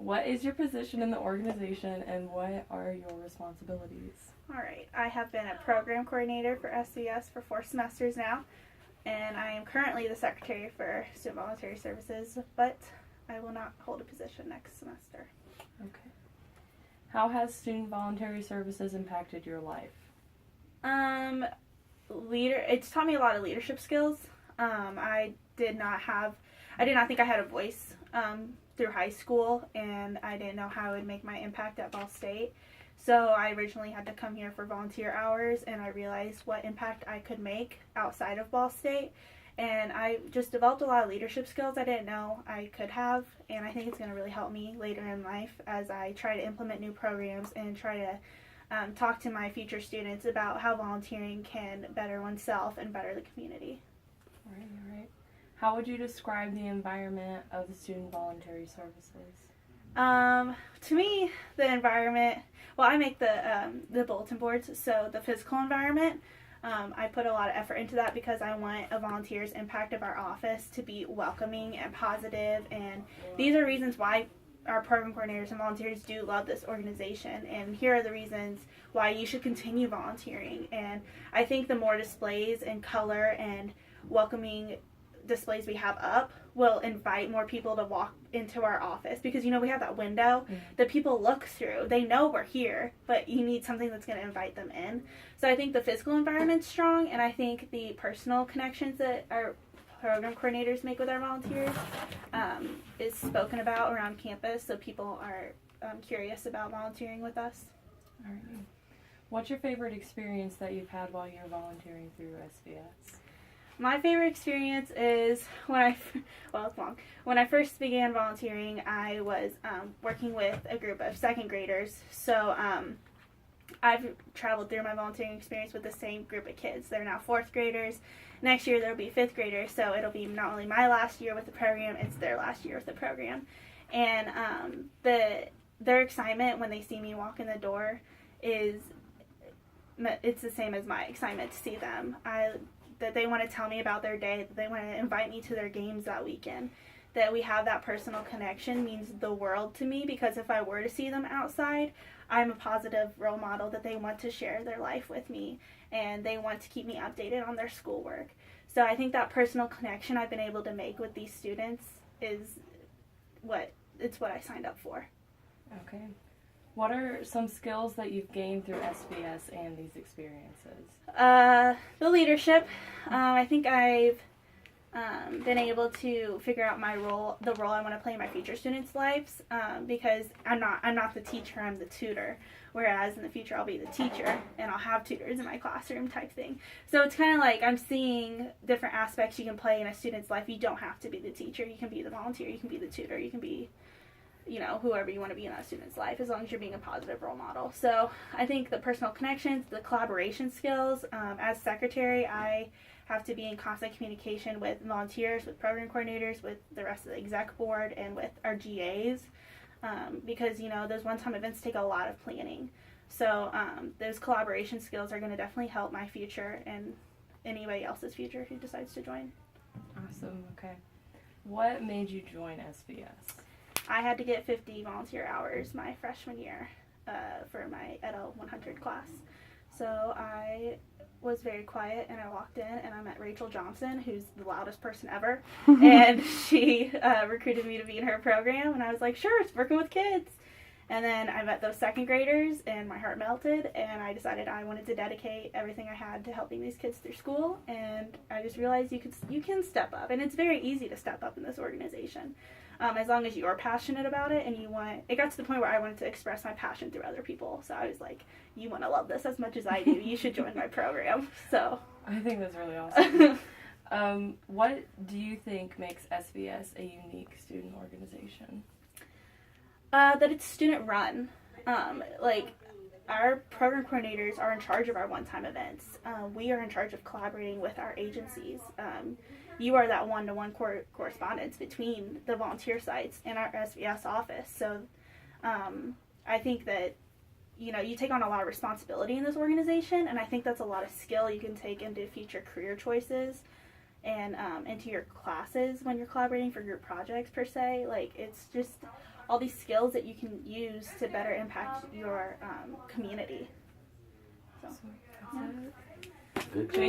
What is your position in the organization and what are your responsibilities? All right, I have been a program coordinator for SVS for 4 semesters now, and I am currently the secretary for Student Voluntary Services, but I will not hold a position next semester. Okay. How has Student Voluntary Services impacted your life? It's taught me a lot of leadership skills. I did not think I had a voice through high school, and I didn't know how it would make my impact at Ball State. So I originally had to come here for volunteer hours, and I realized what impact I could make outside of Ball State. And I just developed a lot of leadership skills I didn't know I could have, and I think it's going to really help me later in life as I try to implement new programs and try to talk to my future students about how volunteering can better oneself and better the community. Right. How would you describe the environment of the Student Voluntary Services? To me, the environment, well, I make the bulletin boards, so the physical environment, I put a lot of effort into that because I want a volunteer's impact of our office to be welcoming and positive, and these are reasons why our program coordinators and volunteers do love this organization, and here are the reasons why you should continue volunteering. And I think the more displays and color and welcoming displays we have up will invite more people to walk into our office, because we have that window that people look through. They know we're here, but you need something that's going to invite them in. So I think the physical environment's strong, and I think the personal connections that our program coordinators make with our volunteers is spoken about around campus, so people are curious about volunteering with us. All right. What's your favorite experience that you've had while you're volunteering through SVS? My favorite experience is when I first began volunteering, I was working with a group of second graders. So I've traveled through my volunteering experience with the same group of kids. They're now 4th graders. Next year there'll be 5th graders, so it'll be not only my last year with the program, it's their last year with the program. And their excitement when they see me walk in the door it's the same as my excitement to see them. That they want to tell me about their day, that they want to invite me to their games that weekend, that we have that personal connection means the world to me, because if I were to see them outside, I'm a positive role model that they want to share their life with me, and they want to keep me updated on their schoolwork. So I think that personal connection I've been able to make with these students is what I signed up for. Okay. What are some skills that you've gained through SVS and these experiences? The leadership. I think I've been able to figure out the role I want to play in my future students' lives, because I'm not the teacher, I'm the tutor. Whereas in the future I'll be the teacher and I'll have tutors in my classroom type thing. So it's kind of like I'm seeing different aspects you can play in a student's life. You don't have to be the teacher. You can be the volunteer. You can be the tutor. You can be whoever you want to be in that student's life, as long as you're being a positive role model. So I think the personal connections, the collaboration skills, as secretary, I have to be in constant communication with volunteers, with program coordinators, with the rest of the exec board, and with our GAs, because, those one-time events take a lot of planning. So those collaboration skills are going to definitely help my future and anybody else's future who decides to join. Awesome. Okay. What made you join SVS? I had to get 50 volunteer hours my freshman year for my EDO 100 class. So I was very quiet, and I walked in and I met Rachel Johnson, who's the loudest person ever, and she recruited me to be in her program, and I was like, sure, it's working with kids. And then I met those second graders, and my heart melted, and I decided I wanted to dedicate everything I had to helping these kids through school, and I just realized you can step up, and it's very easy to step up in this organization. As long as you're passionate about it and it got to the point where I wanted to express my passion through other people. So I was like, you want to love this as much as I do, you should join my program. So I think that's really awesome. What do you think makes SVS a unique student organization? That it's student run. Our program coordinators are in charge of our one-time events. We are in charge of collaborating with our agencies. You are that one-to-one correspondence between the volunteer sites and our SVS office. So I think that, you take on a lot of responsibility in this organization, and I think that's a lot of skill you can take into future career choices and into your classes when you're collaborating for group projects, per se. It's just all these skills that you can use to better impact your community. So, yeah. Good Thank job.